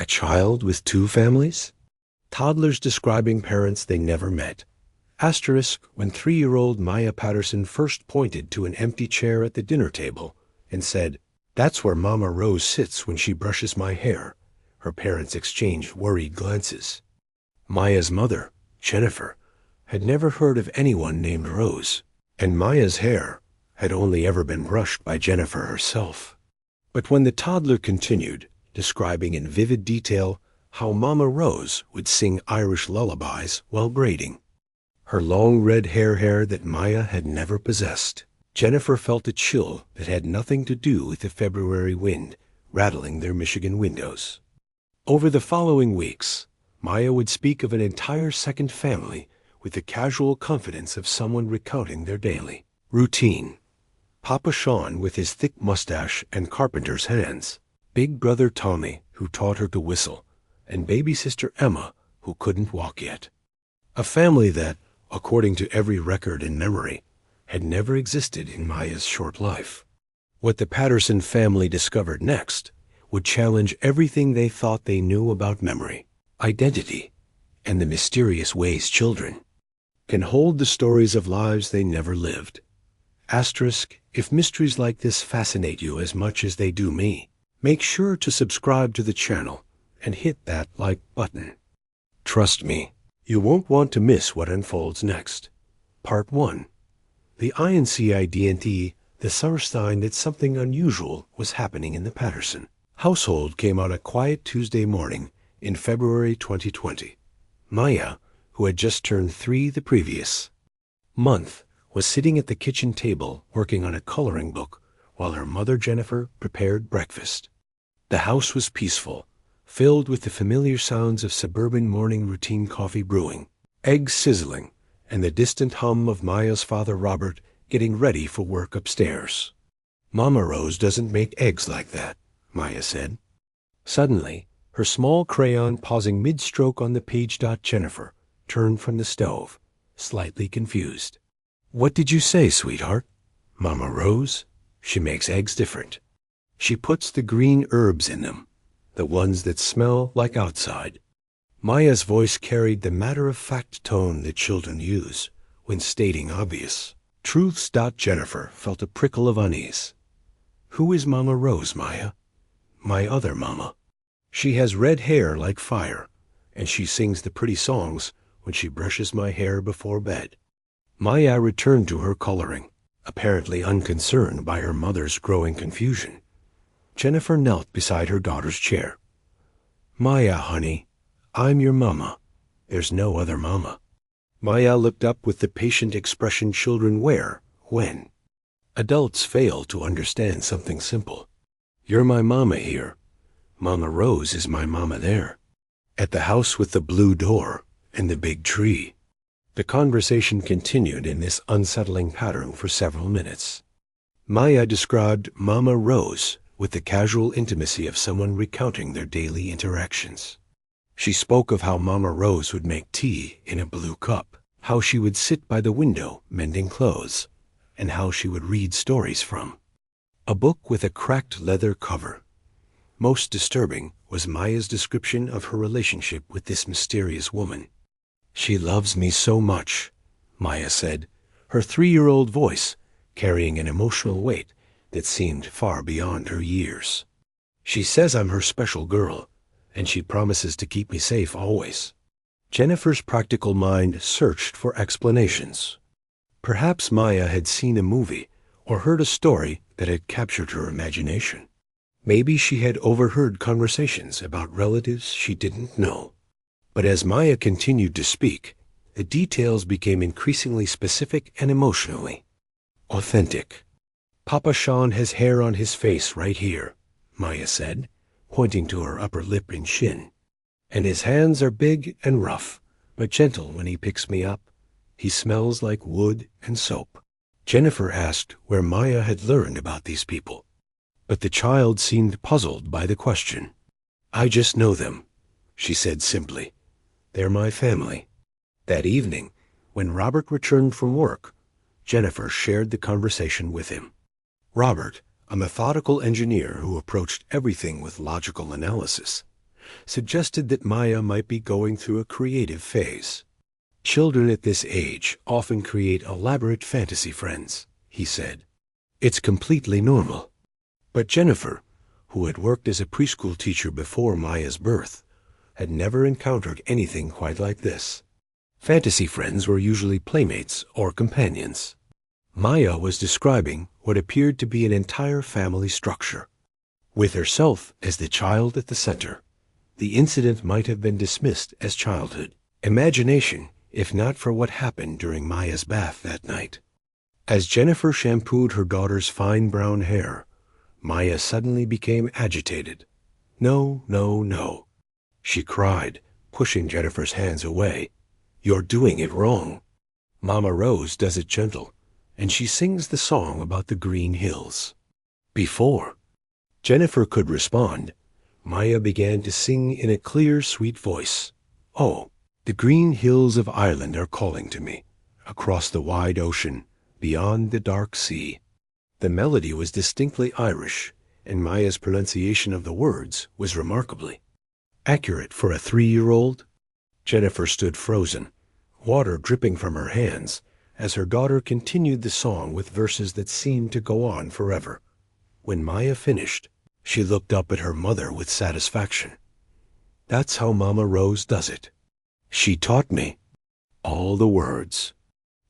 A child with two families? Toddlers describing parents they never met. Asterisk when 3-year-old Maya Patterson first pointed to an empty chair at the dinner table and said, "That's where Mama Rose sits when she brushes my hair." Her parents exchanged worried glances. Maya's mother, Jennifer, had never heard of anyone named Rose, and Maya's hair had only ever been brushed by Jennifer herself. But when the toddler continued, describing in vivid detail how Mama Rose would sing Irish lullabies while braiding, her long red hair that Maya had never possessed, Jennifer felt a chill that had nothing to do with the February wind rattling their Michigan windows. Over the following weeks, Maya would speak of an entire second family with the casual confidence of someone recounting their daily routine. Papa Sean with his thick mustache and carpenter's hands, Big Brother Tommy who taught her to whistle, and baby sister Emma who couldn't walk yet. A family that, according to every record in memory, had never existed in Maya's short life. What the Patterson family discovered next would challenge everything they thought they knew about memory, identity, and the mysterious ways children can hold the stories of lives they never lived. Asterisk, if mysteries like this fascinate you as much as they do me, make sure to subscribe to the channel and hit that like button. Trust me, you won't want to miss what unfolds next. Part 1. The INCIDNT, the source sign that something unusual was happening in the Patterson household came on a quiet Tuesday morning in February 2020. Maya, who had just turned 3 the previous month, was sitting at the kitchen table working on a coloring book while her mother Jennifer prepared breakfast. The house was peaceful, filled with the familiar sounds of suburban morning routine coffee brewing, eggs sizzling, and the distant hum of Maya's father Robert getting ready for work upstairs. "Mama Rose doesn't make eggs like that," Maya said. Suddenly, her small crayon pausing mid-stroke on the page. Jennifer turned from the stove, slightly confused. "What did you say, sweetheart?" "Mama Rose, she makes eggs different. She puts the green herbs in them, the ones that smell like outside." Maya's voice carried the matter-of-fact tone that children use when stating obvious truths. Jennifer felt a prickle of unease. "Who is Mama Rose, Maya?" "My other mama. She has red hair like fire, and she sings the pretty songs when she brushes my hair before bed." Maya returned to her coloring, apparently unconcerned by her mother's growing confusion. Jennifer knelt beside her daughter's chair. "Maya, honey, I'm your mama. There's no other mama." Maya looked up with the patient expression children wear when adults fail to understand something simple. "You're my mama here. Mama Rose is my mama there. At the house with the blue door and the big tree." The conversation continued in this unsettling pattern for several minutes. Maya described Mama Rose with the casual intimacy of someone recounting their daily interactions. She spoke of how Mama Rose would make tea in a blue cup, how she would sit by the window mending clothes, and how she would read stories from a book with a cracked leather cover. Most disturbing was Maya's description of her relationship with this mysterious woman. "She loves me so much," Maya said, her 3-year-old voice carrying an emotional weight that seemed far beyond her years. "She says I'm her special girl, and she promises to keep me safe always." Jennifer's practical mind searched for explanations. Perhaps Maya had seen a movie or heard a story that had captured her imagination. Maybe she had overheard conversations about relatives she didn't know. But as Maya continued to speak, the details became increasingly specific and emotionally authentic. "Papa Sean has hair on his face right here," Maya said, pointing to her upper lip and shin. "And his hands are big and rough, but gentle when he picks me up. He smells like wood and soap." Jennifer asked where Maya had learned about these people, but the child seemed puzzled by the question. "I just know them," she said simply. "They're my family." That evening, when Robert returned from work, Jennifer shared the conversation with him. Robert, a methodical engineer who approached everything with logical analysis, suggested that Maya might be going through a creative phase. "Children at this age often create elaborate fantasy friends," he said. "It's completely normal." But Jennifer, who had worked as a preschool teacher before Maya's birth, had never encountered anything quite like this. Fantasy friends were usually playmates or companions. Maya was describing what appeared to be an entire family structure. With herself as the child at the center, the incident might have been dismissed as childhood imagination, if not for what happened during Maya's bath that night. As Jennifer shampooed her daughter's fine brown hair, Maya suddenly became agitated. "No, no, no," she cried, pushing Jennifer's hands away. "You're doing it wrong. Mama Rose does it gentle, and she sings the song about the green hills." Before Jennifer could respond, Maya began to sing in a clear, sweet voice. "Oh, the green hills of Ireland are calling to me, across the wide ocean, beyond the dark sea." The melody was distinctly Irish, and Maya's pronunciation of the words was remarkably accurate for a 3-year-old. Jennifer stood frozen, water dripping from her hands, as her daughter continued the song with verses that seemed to go on forever. When Maya finished, she looked up at her mother with satisfaction. "That's how Mama Rose does it. She taught me all the words."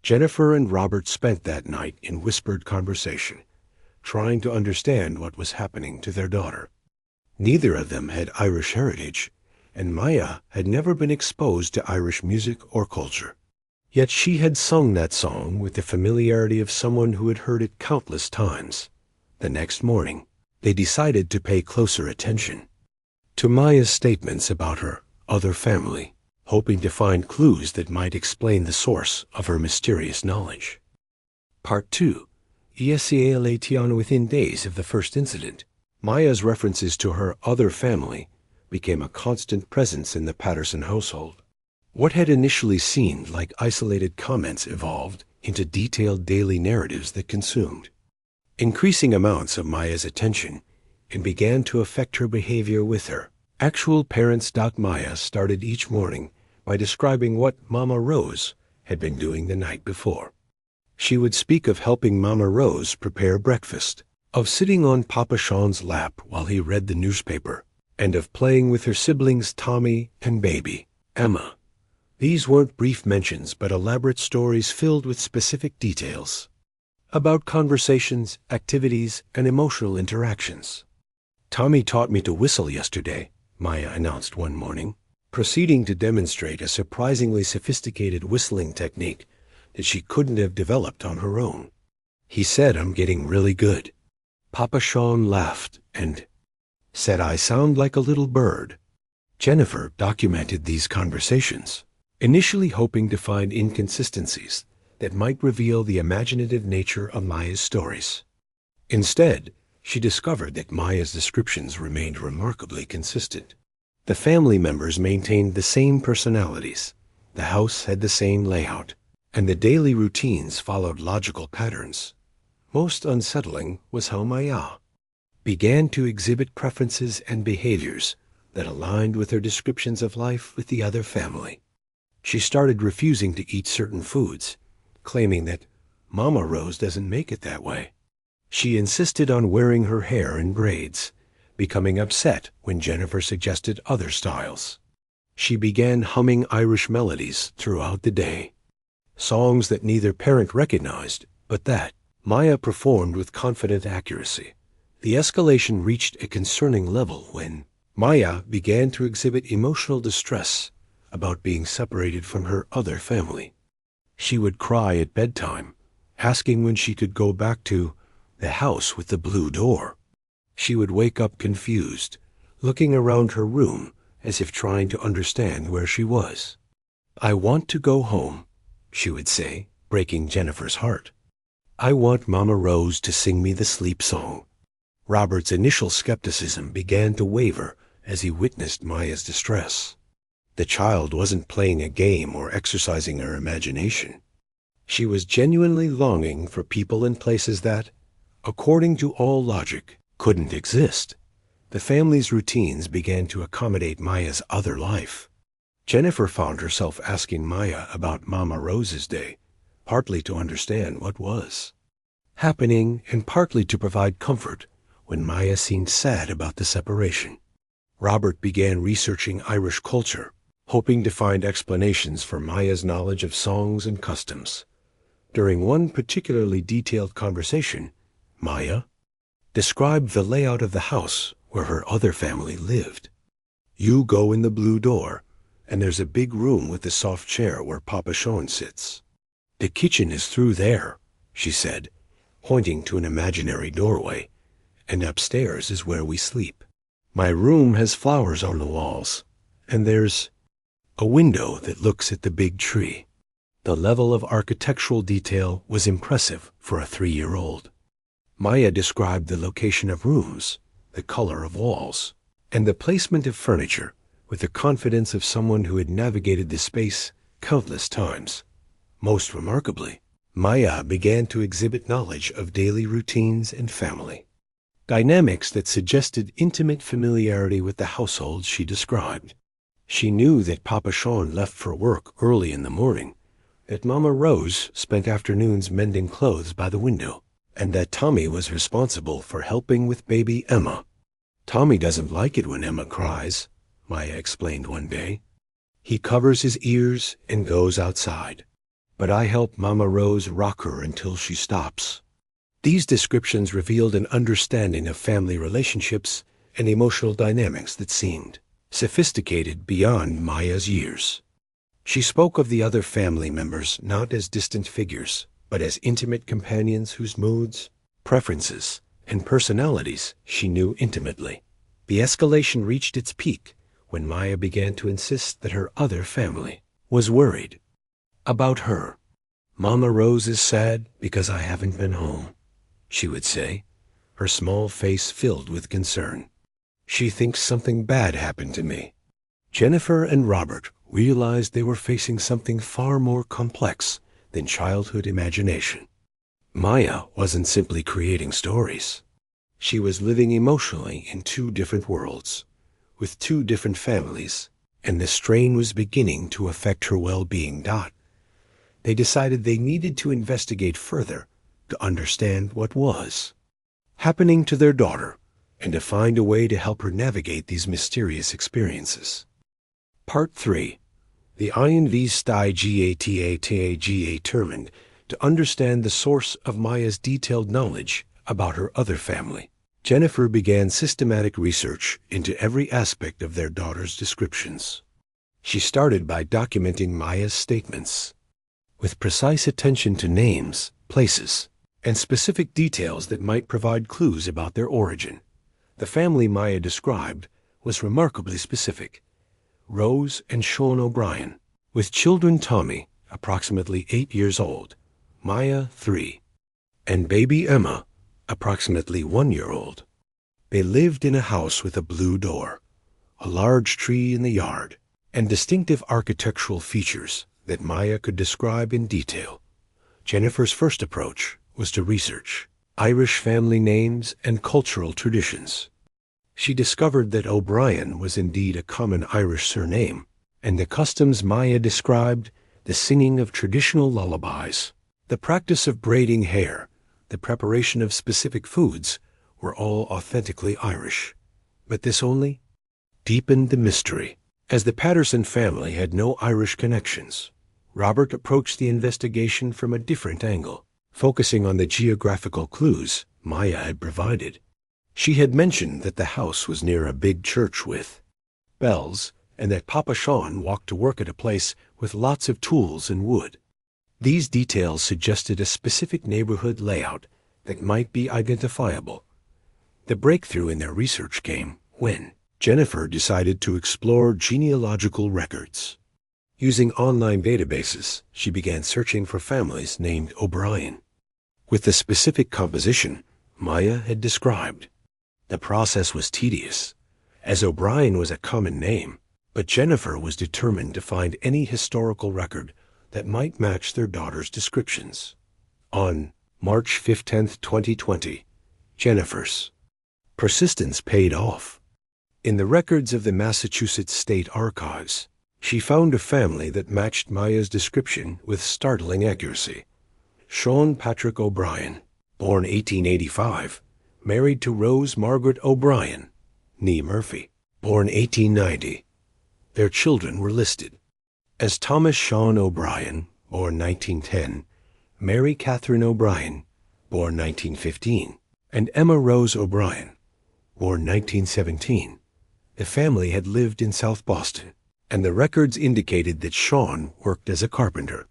Jennifer and Robert spent that night in whispered conversation, trying to understand what was happening to their daughter. Neither of them had Irish heritage, and Maya had never been exposed to Irish music or culture. Yet she had sung that song with the familiarity of someone who had heard it countless times. The next morning, they decided to pay closer attention to Maya's statements about her other family, hoping to find clues that might explain the source of her mysterious knowledge. Part 2. Iesal within days of the first incident, Maya's references to her other family became a constant presence in the Patterson household. What had initially seemed like isolated comments evolved into detailed daily narratives that consumed increasing amounts of Maya's attention and began to affect her behavior with her. Actual parents. Maya started each morning by describing what Mama Rose had been doing the night before. She would speak of helping Mama Rose prepare breakfast, of sitting on Papa Sean's lap while he read the newspaper, and of playing with her siblings Tommy and baby Emma. These weren't brief mentions but elaborate stories filled with specific details about conversations, activities, and emotional interactions. "Tommy taught me to whistle yesterday," Maya announced one morning, proceeding to demonstrate a surprisingly sophisticated whistling technique that she couldn't have developed on her own. "He said I'm getting really good." Papa Sean laughed and said I sound like a little bird. Jennifer documented these conversations, initially hoping to find inconsistencies that might reveal the imaginative nature of Maya's stories. Instead, she discovered that Maya's descriptions remained remarkably consistent. The family members maintained the same personalities, the house had the same layout, and the daily routines followed logical patterns. Most unsettling was how Maya began to exhibit preferences and behaviors that aligned with her descriptions of life with the other family. She started refusing to eat certain foods, claiming that Mama Rose doesn't make it that way. She insisted on wearing her hair in braids, becoming upset when Jennifer suggested other styles. She began humming Irish melodies throughout the day, songs that neither parent recognized, but that Maya performed with confident accuracy. The escalation reached a concerning level when Maya began to exhibit emotional distress about being separated from her other family. She would cry at bedtime, asking when she could go back to the house with the blue door. She would wake up confused, looking around her room as if trying to understand where she was. "I want to go home," she would say, breaking Jennifer's heart. "I want Mama Rose to sing me the sleep song." Robert's initial skepticism began to waver as he witnessed Maya's distress. The child wasn't playing a game or exercising her imagination. She was genuinely longing for people and places that, according to all logic, couldn't exist. The family's routines began to accommodate Maya's other life. Jennifer found herself asking Maya about Mama Rose's day, partly to understand what was happening and partly to provide comfort when Maya seemed sad about the separation. Robert began researching Irish culture, hoping to find explanations for Maya's knowledge of songs and customs. During one particularly detailed conversation, Maya described the layout of the house where her other family lived. "You go in the blue door, and there's a big room with a soft chair where Papa Sean sits. The kitchen is through there," she said, pointing to an imaginary doorway, "and upstairs is where we sleep. My room has flowers on the walls, and there's a window that looks at the big tree." The level of architectural detail was impressive for a 3-year-old. Maya described the location of rooms, the color of walls, and the placement of furniture with the confidence of someone who had navigated the space countless times. Most remarkably, Maya began to exhibit knowledge of daily routines and family dynamics that suggested intimate familiarity with the household she described. She knew that Papa Sean left for work early in the morning, that Mama Rose spent afternoons mending clothes by the window, and that Tommy was responsible for helping with baby Emma. "Tommy doesn't like it when Emma cries," Maya explained one day. "He covers his ears and goes outside. But I help Mama Rose rock her until she stops." These descriptions revealed an understanding of family relationships and emotional dynamics that seemed sophisticated beyond Maya's years. She spoke of the other family members not as distant figures, but as intimate companions whose moods, preferences, and personalities she knew intimately. The escalation reached its peak when Maya began to insist that her other family was worried about her. "Mama Rose is sad because I haven't been home," she would say, her small face filled with concern. "She thinks something bad happened to me." Jennifer and Robert realized they were facing something far more complex than childhood imagination. Maya wasn't simply creating stories. She was living emotionally in 2 different worlds, with 2 different families, and the strain was beginning to affect her well-being. They decided they needed to investigate further to understand what was happening to their daughter and to find a way to help her navigate these mysterious experiences. Part 3. The INV Stai GATA determined to understand the source of Maya's detailed knowledge about her other family. Jennifer began systematic research into every aspect of their daughter's descriptions. She started by documenting Maya's statements, with precise attention to names, places, and specific details that might provide clues about their origin. The family Maya described was remarkably specific. Rose and Sean O'Brien, with children Tommy, approximately 8 years old, Maya 3, and baby Emma, approximately 1-year-old. They lived in a house with a blue door, a large tree in the yard, and distinctive architectural features that Maya could describe in detail. Jennifer's first approach was to research Irish family names and cultural traditions. She discovered that O'Brien was indeed a common Irish surname, and the customs Maya described, the singing of traditional lullabies, the practice of braiding hair, the preparation of specific foods, were all authentically Irish. But this only deepened the mystery. As the Patterson family had no Irish connections, Robert approached the investigation from a different angle, focusing on the geographical clues Maya had provided. She had mentioned that the house was near a big church with bells, and that Papa Sean walked to work at a place with lots of tools and wood. These details suggested a specific neighborhood layout that might be identifiable. The breakthrough in their research came when Jennifer decided to explore genealogical records. Using online databases, she began searching for families named O'Brien, with the specific composition Maya had described. The process was tedious, as O'Brien was a common name, but Jennifer was determined to find any historical record that might match their daughter's descriptions. On March 15, 2020, Jennifer's persistence paid off. In the records of the Massachusetts State Archives, she found a family that matched Maya's description with startling accuracy. Sean Patrick O'Brien, born 1885, married to Rose Margaret O'Brien, née Murphy, born 1890. Their children were listed as Thomas Sean O'Brien, born 1910, Mary Catherine O'Brien, born 1915, and Emma Rose O'Brien, born 1917. The family had lived in South Boston, and the records indicated that Sean worked as a carpenter.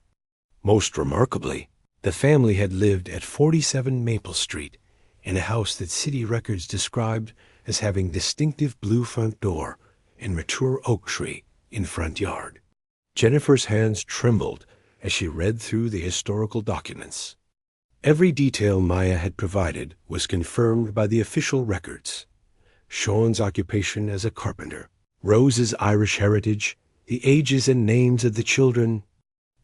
Most remarkably, the family had lived at 47 Maple Street in a house that city records described as having distinctive blue front door and mature oak tree in front yard. Jennifer's hands trembled as she read through the historical documents. Every detail Maya had provided was confirmed by the official records. Sean's occupation as a carpenter, Rose's Irish heritage, the ages and names of the children,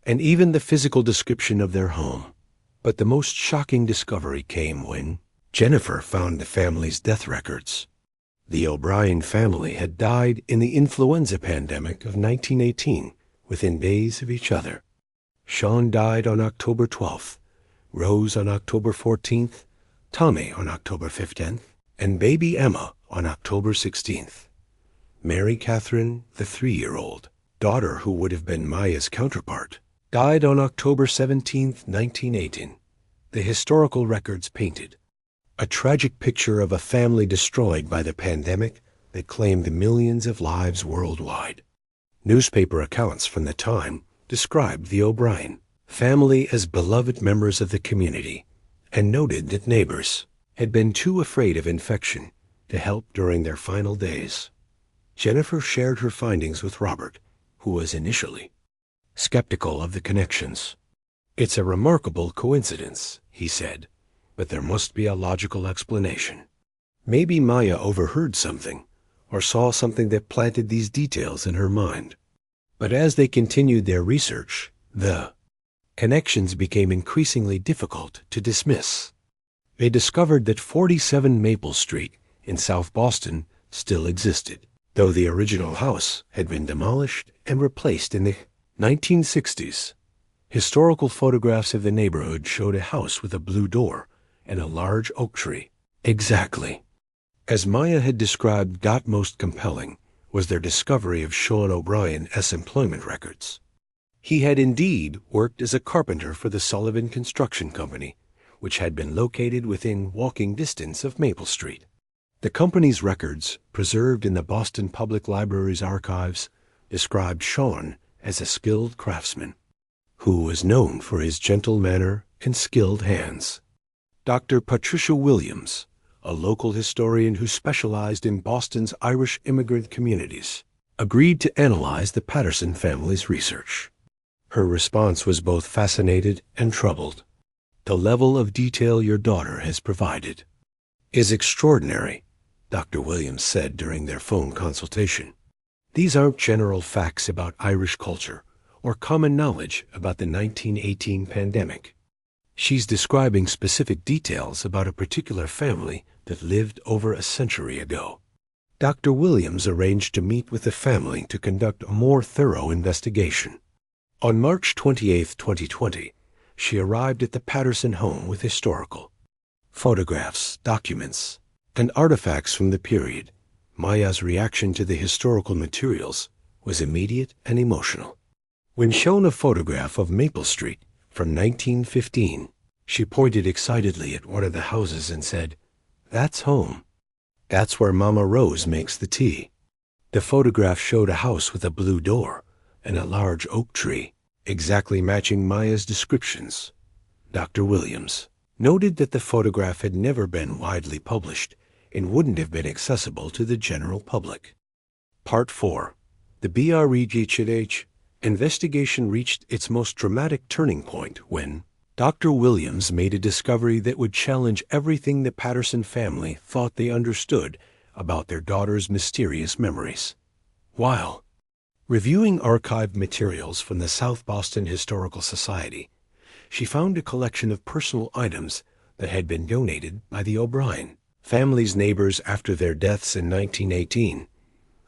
and even the physical description of their home. But the most shocking discovery came when Jennifer found the family's death records. The O'Brien family had died in the influenza pandemic of 1918 within days of each other. Sean died on October 12th, Rose on October 14th, Tommy on October 15th, and baby Emma on October 16th. Mary Catherine, the 3-year-old, daughter who would have been Maya's counterpart, died on October 17, 1918. The historical records painted a tragic picture of a family destroyed by the pandemic that claimed millions of lives worldwide. Newspaper accounts from the time described the O'Brien family as beloved members of the community and noted that neighbors had been too afraid of infection to help during their final days. Jennifer shared her findings with Robert, who was initially skeptical of the connections. "It's a remarkable coincidence," he said, "but there must be a logical explanation. Maybe Maya overheard something or saw something that planted these details in her mind." But as they continued their research, the connections became increasingly difficult to dismiss. They discovered that 47 Maple Street in South Boston still existed, though the original house had been demolished and replaced in the 1960s. Historical photographs of the neighborhood showed a house with a blue door and a large oak tree. Exactly as Maya had described, got most compelling was their discovery of Sean O'Brien's employment records. He had indeed worked as a carpenter for the Sullivan Construction Company, which had been located within walking distance of Maple Street. The company's records, preserved in the Boston Public Library's archives, described Sean as a skilled craftsman who was known for his gentle manner and skilled hands. Dr. Patricia Williams, a local historian who specialized in Boston's Irish immigrant communities, agreed to analyze the Patterson family's research. Her response was both fascinated and troubled. "The level of detail your daughter has provided is extraordinary," Dr. Williams said during their phone consultation. "These aren't general facts about Irish culture or common knowledge about the 1918 pandemic. She's describing specific details about a particular family that lived over a century ago." Dr. Williams arranged to meet with the family to conduct a more thorough investigation. On March 28, 2020, she arrived at the Patterson home with historical photographs, documents, and artifacts from the period. Maya's reaction to the historical materials was immediate and emotional. When shown a photograph of Maple Street from 1915, she pointed excitedly at one of the houses and said, "That's home. That's where Mama Rose makes the tea." The photograph showed a house with a blue door and a large oak tree, exactly matching Maya's descriptions. Dr. Williams noted that the photograph had never been widely published and wouldn't have been accessible to the general public. Part 4. The BREGH investigation reached its most dramatic turning point when Dr. Williams made a discovery that would challenge everything the Patterson family thought they understood about their daughter's mysterious memories. While reviewing archived materials from the South Boston Historical Society, she found a collection of personal items that had been donated by the O'Brien family's neighbors after their deaths in 1918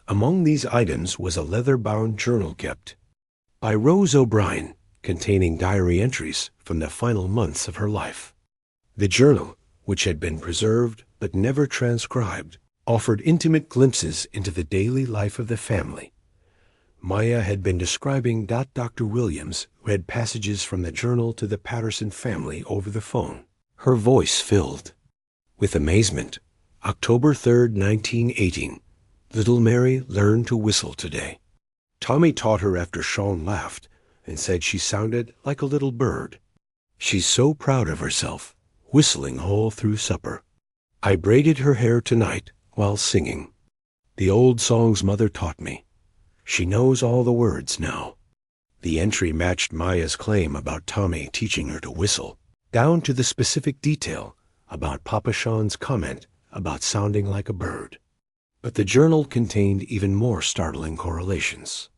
Among these items was a leather-bound journal kept by Rose O'Brien, containing diary entries from the final months of her life. The journal, which had been preserved but never transcribed, offered intimate glimpses into the daily life of the family. Maya had been describing Dr. Williams read passages from the journal to the Patterson family over the phone. Her voice filled with amazement. October 3rd, 1918. Little Mary learned to whistle today. Tommy taught her after Sean laughed and said she sounded like a little bird. She's so proud of herself, whistling all through supper. I braided her hair tonight while singing the old songs Mother taught me. She knows all the words now. The entry matched Maya's claim about Tommy teaching her to whistle, down to the specific detail about Papa Sean's comment about sounding like a bird. But the journal contained even more startling correlations.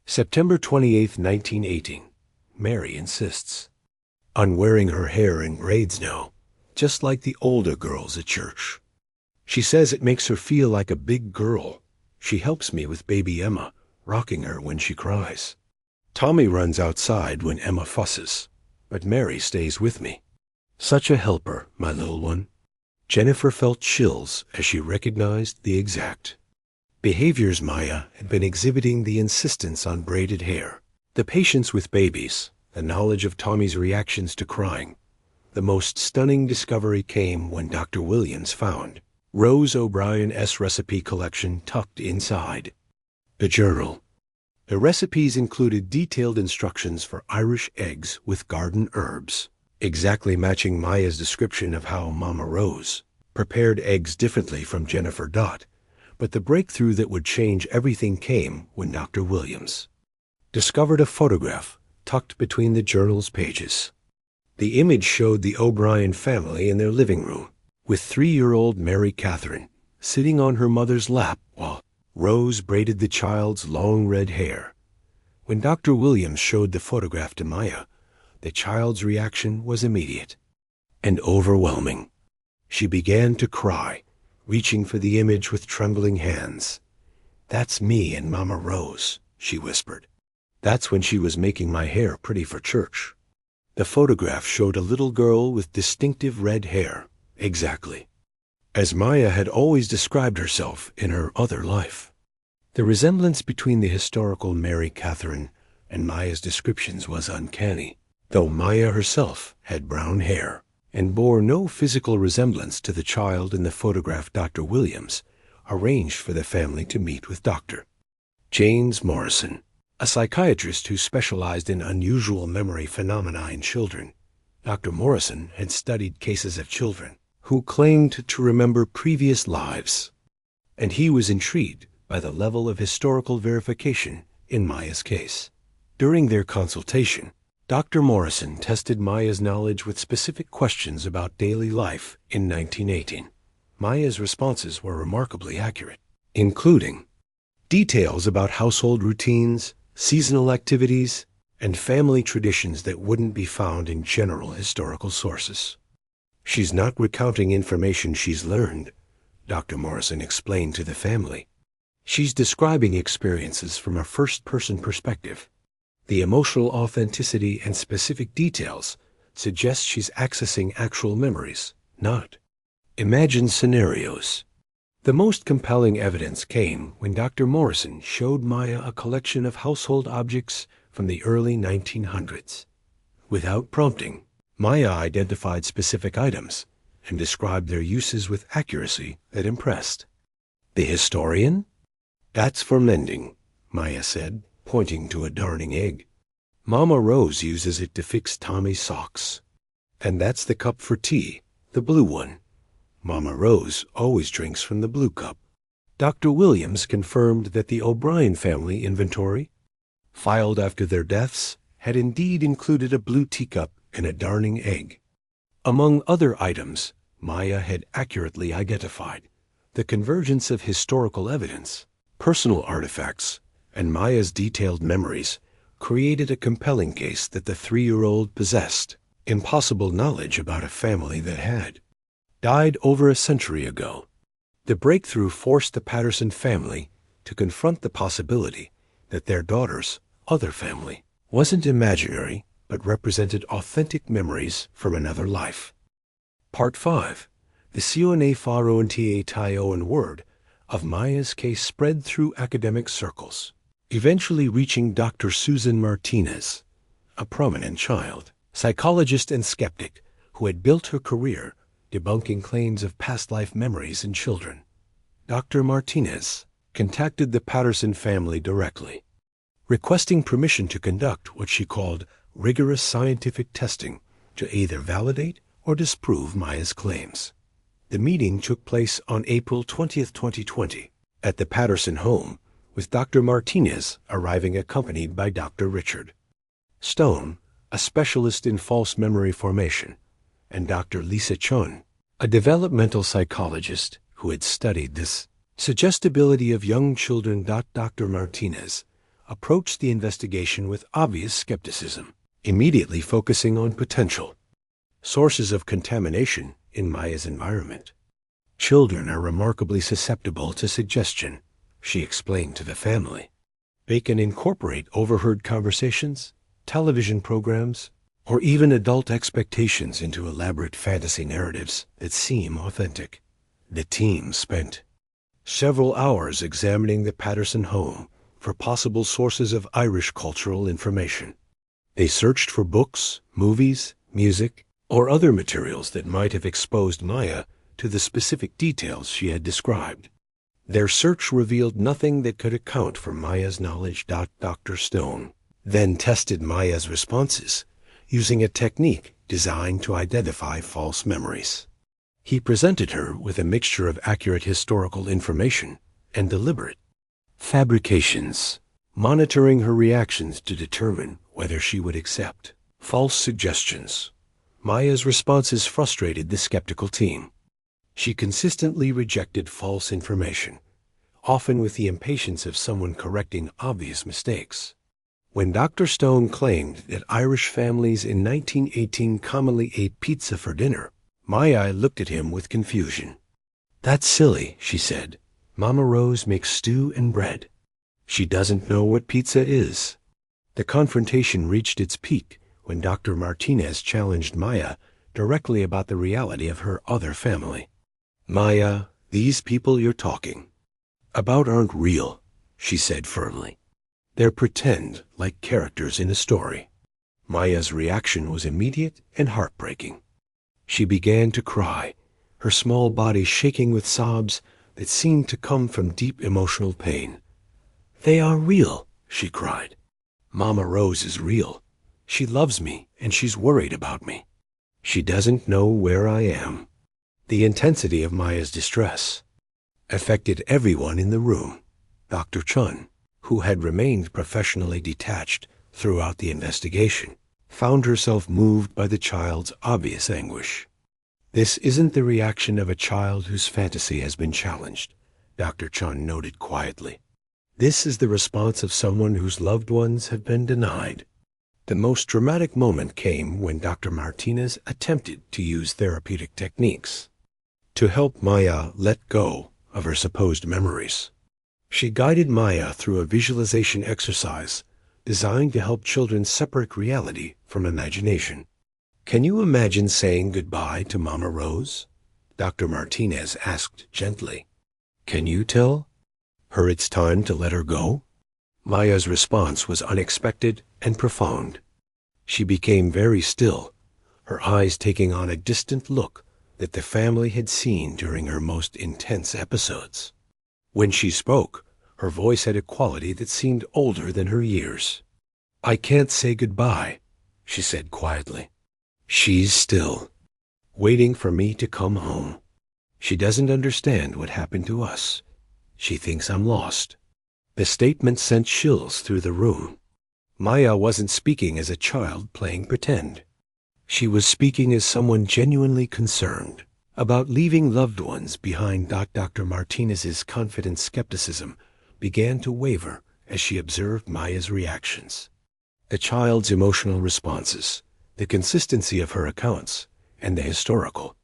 September 28, 1918. Mary insists on wearing her hair in braids now, just like the older girls at church. She says it makes her feel like a big girl. She helps me with baby Emma, rocking her when she cries. Tommy runs outside when Emma fusses, but Mary stays with me. Such a helper, my little one. Jennifer felt chills as she recognized the exact behaviors Maya had been exhibiting: the insistence on braided hair, the patience with babies, the knowledge of Tommy's reactions to crying. The most stunning discovery came when Dr. Williams found Rose O'Brien's recipe collection tucked inside the journal. The recipes included detailed instructions for Irish eggs with garden herbs, exactly matching Maya's description of how Mama Rose prepared eggs differently from Jennifer Dot. But the breakthrough that would change everything came when Dr. Williams discovered a photograph tucked between the journal's pages. The image showed the O'Brien family in their living room, with 3-year-old Mary Catherine sitting on her mother's lap while Rose braided the child's long red hair. When Dr. Williams showed the photograph to Maya, the child's reaction was immediate and overwhelming. She began to cry, reaching for the image with trembling hands. "That's me and Mama Rose," she whispered. "That's when she was making my hair pretty for church." The photograph showed a little girl with distinctive red hair, exactly as Maya had always described herself in her other life. The resemblance between the historical Mary Catherine and Maya's descriptions was uncanny, though Maya herself had brown hair and bore no physical resemblance to the child in the photograph. Dr. Williams arranged for the family to meet with Dr. James Morrison, a psychiatrist who specialized in unusual memory phenomena in children. Dr. Morrison had studied cases of children who claimed to remember previous lives, and he was intrigued by the level of historical verification in Maya's case. During their consultation, Dr. Morrison tested Maya's knowledge with specific questions about daily life in 1918. Maya's responses were remarkably accurate, including details about household routines, seasonal activities, and family traditions that wouldn't be found in general historical sources. "She's not recounting information she's learned," Dr. Morrison explained to the family. "She's describing experiences from a first-person perspective. The emotional authenticity and specific details suggest she's accessing actual memories, not imagined scenarios." The most compelling evidence came when Dr. Morrison showed Maya a collection of household objects from the early 1900s. Without prompting, Maya identified specific items and described their uses with accuracy that impressed. "The historian? That's for mending," Maya said, pointing to a darning egg. "Mama Rose uses it to fix Tommy's socks. And that's the cup for tea, the blue one. Mama Rose always drinks from the blue cup." Dr. Williams confirmed that the O'Brien family inventory, filed after their deaths, had indeed included a blue teacup and a darning egg. Among other items Maya had accurately identified, the convergence of historical evidence, personal artifacts, and Maya's detailed memories created a compelling case that the 3-year-old possessed impossible knowledge about a family that had died over a century ago. The breakthrough forced the Patterson family to confront the possibility that their daughter's other family wasn't imaginary but represented authentic memories from another life. Part 5. The Sione Faro and Ta Tayo and word of Maya's case spread through academic circles, eventually reaching Dr. Susan Martinez, a prominent child psychologist and skeptic who had built her career debunking claims of past life memories in children. Dr. Martinez contacted the Patterson family directly, requesting permission to conduct what she called rigorous scientific testing to either validate or disprove Maya's claims. The meeting took place on April 20, 2020, at the Patterson home, with Dr. Martinez arriving accompanied by Dr. Richard Stone, a specialist in false memory formation, and Dr. Lisa Chun, a developmental psychologist who had studied this suggestibility of young children. Dr. Martinez approached the investigation with obvious skepticism, immediately focusing on potential sources of contamination in Maya's environment. Children are remarkably susceptible to suggestion, she explained to the family. They can incorporate overheard conversations, television programs, or even adult expectations into elaborate fantasy narratives that seem authentic. The team spent several hours examining the Patterson home for possible sources of Irish cultural information. They searched for books, movies, music, or other materials that might have exposed Maya to the specific details she had described. Their search revealed nothing that could account for Maya's knowledge. Dr. Stone then tested Maya's responses using a technique designed to identify false memories. He presented her with a mixture of accurate historical information and deliberate fabrications, monitoring her reactions to determine whether she would accept false suggestions. Maya's responses frustrated the skeptical team. She consistently rejected false information, often with the impatience of someone correcting obvious mistakes. When Dr. Stone claimed that Irish families in 1918 commonly ate pizza for dinner, Maya looked at him with confusion. "That's silly," she said. "Mama Rose makes stew and bread. She doesn't know what pizza is." The confrontation reached its peak when Dr. Martinez challenged Maya directly about the reality of her other family. "Maya, these people you're talking about aren't real," she said firmly. "They're pretend, like characters in a story." Maya's reaction was immediate and heartbreaking. She began to cry, her small body shaking with sobs that seemed to come from deep emotional pain. "They are real," she cried. "Mama Rose is real. She loves me, and she's worried about me. She doesn't know where I am." The intensity of Maya's distress affected everyone in the room. Dr. Chun, who had remained professionally detached throughout the investigation, found herself moved by the child's obvious anguish. "This isn't the reaction of a child whose fantasy has been challenged," Dr. Chun noted quietly. "This is the response of someone whose loved ones have been denied." The most dramatic moment came when Dr. Martinez attempted to use therapeutic techniques to help Maya let go of her supposed memories. She guided Maya through a visualization exercise designed to help children separate reality from imagination. "Can you imagine saying goodbye to Mama Rose?" Dr. Martinez asked gently. "Can you tell her it's time to let her go?" Maya's response was unexpected and profound. She became very still, her eyes taking on a distant look that the family had seen during her most intense episodes. When she spoke, her voice had a quality that seemed older than her years. "I can't say goodbye," she said quietly. "She's still waiting for me to come home. She doesn't understand what happened to us. She thinks I'm lost." The statement sent chills through the room. Maya wasn't speaking as a child playing pretend. She was speaking as someone genuinely concerned about leaving loved ones behind. Dr. Martinez's confident skepticism began to waver as she observed Maya's reactions. The child's emotional responses, the consistency of her accounts, and the historical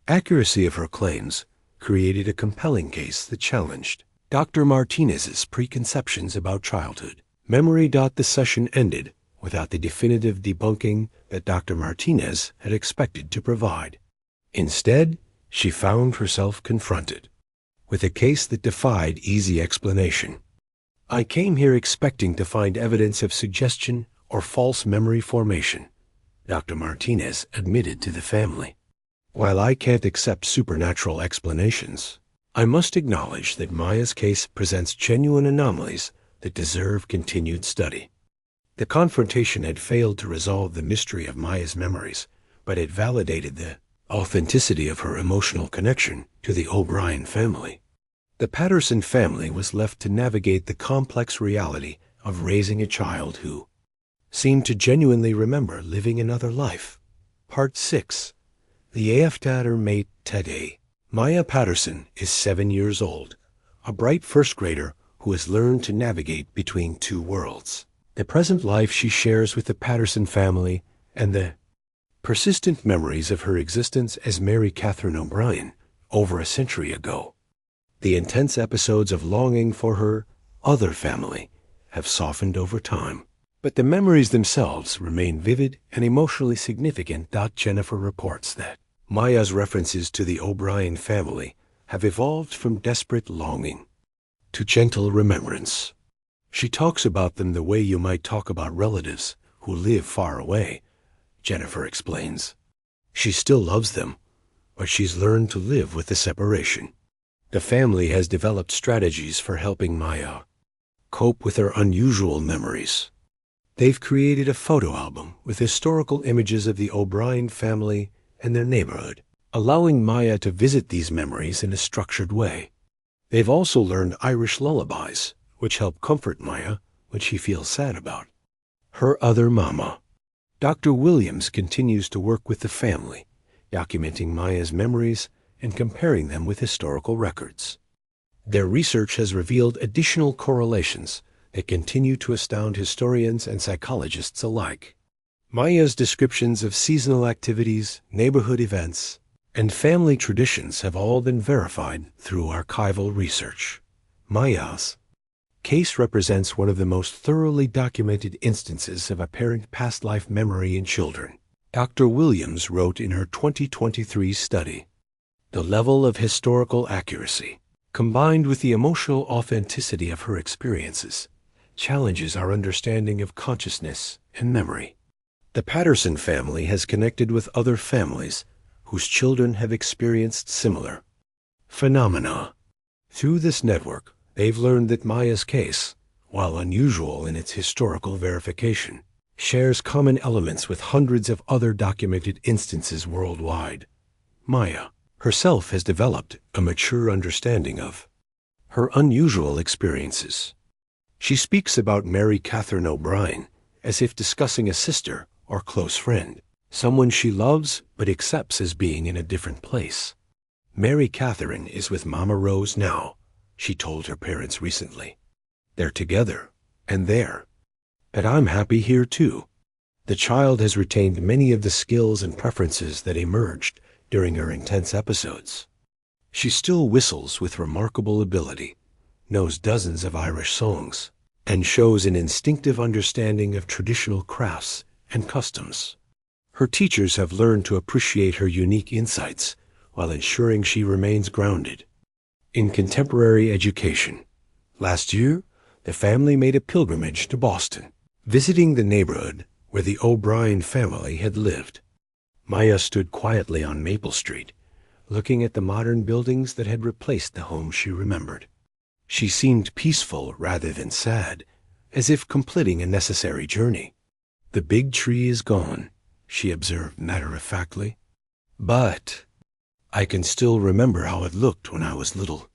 accuracy of her claims created a compelling case that challenged Dr. Martinez's preconceptions about childhood. Memory. The session ended without the definitive debunking that Dr. Martinez had expected to provide. Instead, she found herself confronted with a case that defied easy explanation. I came here expecting to find evidence of suggestion or false memory formation, Dr. Martinez admitted to the family. While I can't accept supernatural explanations, I must acknowledge that Maya's case presents genuine anomalies that deserve continued study. The confrontation had failed to resolve the mystery of Maya's memories, but it validated the authenticity of her emotional connection to the O'Brien family. The Patterson family was left to navigate the complex reality of raising a child who seemed to genuinely remember living another life. Part 6. The after mate today. Maya Patterson is 7 years old, a bright first grader who has learned to navigate between two worlds. The present life she shares with the Patterson family and the persistent memories of her existence as Mary Catherine O'Brien over a century ago. The intense episodes of longing for her other family have softened over time, but the memories themselves remain vivid and emotionally significant. Jennifer reports that Maya's references to the O'Brien family have evolved from desperate longing to gentle remembrance. She talks about them the way you might talk about relatives who live far away, Jennifer explains. She still loves them, but she's learned to live with the separation. The family has developed strategies for helping Maya cope with her unusual memories. They've created a photo album with historical images of the O'Brien family and their neighborhood, allowing Maya to visit these memories in a structured way. They've also learned Irish lullabies, which help comfort Maya when she feels sad about her other mama. Dr. Williams continues to work with the family, documenting Maya's memories and comparing them with historical records. Their research has revealed additional correlations that continue to astound historians and psychologists alike. Maya's descriptions of seasonal activities, neighborhood events, and family traditions have all been verified through archival research. Maya's case represents one of the most thoroughly documented instances of apparent past life memory in children. Dr. Williams wrote in her 2023 study, "The level of historical accuracy, combined with the emotional authenticity of her experiences, challenges our understanding of consciousness and memory." The Patterson family has connected with other families whose children have experienced similar phenomena. Through this network, they've learned that Maya's case, while unusual in its historical verification, shares common elements with hundreds of other documented instances worldwide. Maya herself has developed a mature understanding of her unusual experiences. She speaks about Mary Catherine O'Brien as if discussing a sister or close friend, someone she loves but accepts as being in a different place. Mary Catherine is with Mama Rose now, she told her parents recently. They're together and there, but I'm happy here too. The child has retained many of the skills and preferences that emerged during her intense episodes. She still whistles with remarkable ability, knows dozens of Irish songs, and shows an instinctive understanding of traditional crafts and customs. Her teachers have learned to appreciate her unique insights while ensuring she remains grounded in contemporary education. Last year, the family made a pilgrimage to Boston, visiting the neighborhood where the O'Brien family had lived. Maya stood quietly on Maple Street, looking at the modern buildings that had replaced the home she remembered. She seemed peaceful rather than sad, as if completing a necessary journey. "The big tree is gone," she observed matter-of-factly. "But I can still remember how it looked when I was little,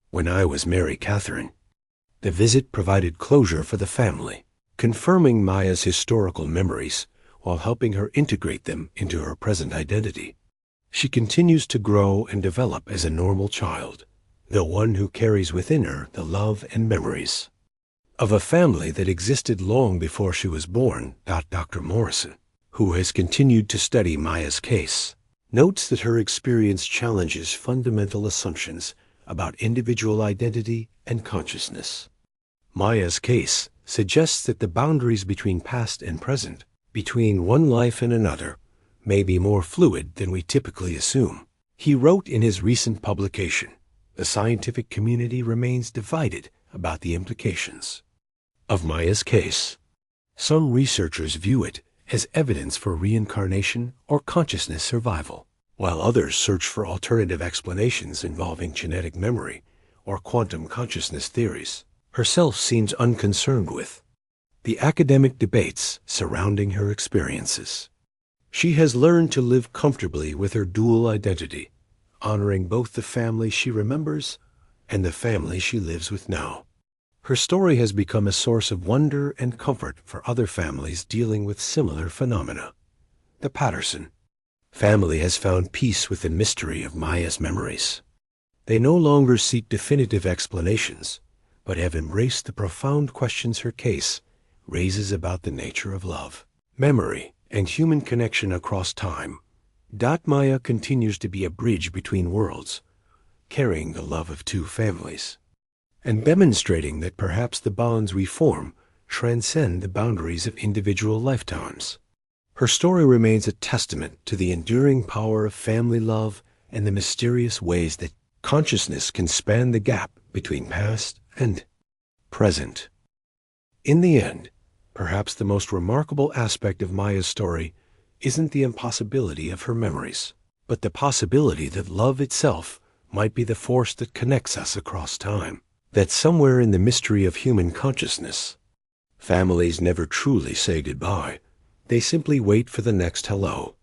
when I was Mary Catherine." The visit provided closure for the family, confirming Maya's historical memories while helping her integrate them into her present identity. She continues to grow and develop as a normal child, the one who carries within her the love and memories of a family that existed long before she was born. Dr. Morrison, who has continued to study Maya's case, notes that her experience challenges fundamental assumptions about individual identity and consciousness. Maya's case suggests that the boundaries between past and present, between one life and another, may be more fluid than we typically assume. He wrote in his recent publication, "The scientific community remains divided about the implications of Maya's case. Some researchers view it as evidence for reincarnation or consciousness survival, while others search for alternative explanations involving genetic memory or quantum consciousness theories." Herself seems unconcerned with the academic debates surrounding her experiences. She has learned to live comfortably with her dual identity, honoring both the family she remembers and the family she lives with now. Her story has become a source of wonder and comfort for other families dealing with similar phenomena. The Patterson family has found peace with the mystery of Maya's memories. They no longer seek definitive explanations, but have embraced the profound questions her case raises about the nature of love, memory, and human connection across time. Maya continues to be a bridge between worlds, carrying the love of two families, and demonstrating that perhaps the bonds we form transcend the boundaries of individual lifetimes. Her story remains a testament to the enduring power of family love and the mysterious ways that consciousness can span the gap between past and present. In the end, perhaps the most remarkable aspect of Maya's story isn't the impossibility of her memories, but the possibility that love itself might be the force that connects us across time. That somewhere in the mystery of human consciousness, families never truly say goodbye. They simply wait for the next hello.